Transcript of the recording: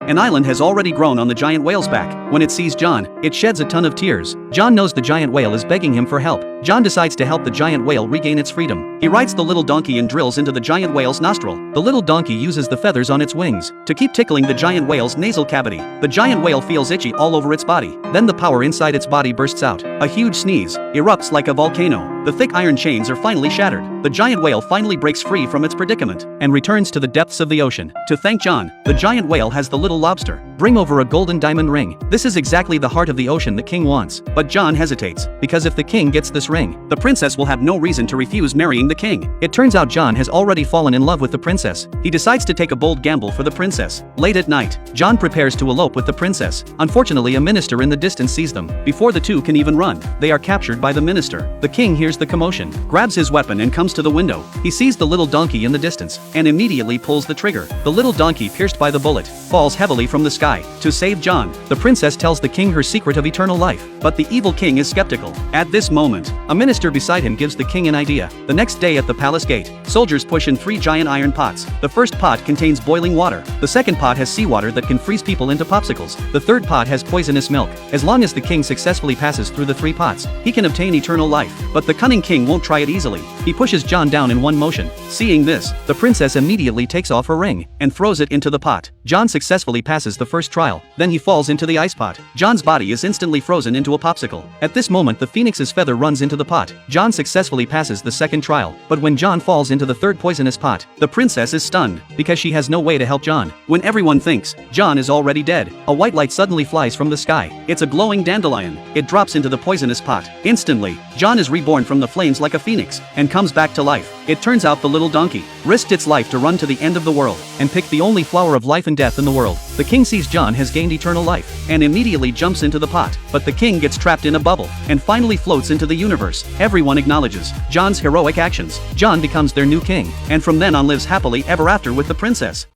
An island has already grown on the giant whale's back. When it sees John, it sheds a ton of tears. John knows the giant whale is begging him for help. John decides to help the giant whale regain its freedom. He rides the little donkey and drills into the giant whale's nostril. The little donkey uses the feathers on its wings to keep tickling the giant whale's nasal cavity. The giant whale feels itchy all over its body. Then the power inside its body bursts out. A huge sneeze erupts like a volcano. The thick iron chains are finally shattered. The giant whale finally breaks free from its predicament and returns to the depths of the ocean. To thank John, the giant whale has the little lobster bring over a golden diamond ring. This is exactly the heart of the ocean the king wants. But John hesitates, because if the king gets this ring, the princess will have no reason to refuse marrying the king. It turns out John has already fallen in love with the princess. He decides to take a bold gamble for the princess. Late at night, John prepares to elope with the princess. Unfortunately, a minister in the distance sees them. Before the two can even run, they are captured by the minister. The king hears the commotion, grabs his weapon and comes to the window. He sees the little donkey in the distance, and immediately pulls the trigger. The little donkey, pierced by the bullet, falls heavily from the sky. To save John, the princess tells the king her secret of eternal life. But the evil king is skeptical. At this moment, a minister beside him gives the king an idea. The next day at the palace gate, soldiers push in 3 giant iron pots. The first pot contains boiling water. The second pot has seawater that can freeze people into popsicles. The third pot has poisonous milk. As long as the king successfully passes through the 3 pots, he can obtain eternal life. But the cunning king won't try it easily. He pushes John down in one motion. Seeing this, the princess immediately takes off her ring and throws it into the pot. John successfully passes the first trial. Then he falls into the ice pot. John's body is instantly frozen into a popsicle. At this moment, the phoenix's feather runs into the pot. John successfully passes the second trial. But when John falls into the third poisonous pot, the princess is stunned because she has no way to help John. When everyone thinks John is already dead, a white light suddenly flies from the sky. It's a glowing dandelion. It drops into the poisonous pot. Instantly, John is reborn from the flames like a phoenix and comes back to life. It turns out the little donkey risked its life to run to the end of the world and pick the only flower of life and death in the world. The king sees John has gained eternal life and immediately jumps into the pot. But the king gets trapped in a bubble and finally floats into the universe. Everyone acknowledges John's heroic actions. John becomes their new king, and from then on lives happily ever after with the princess.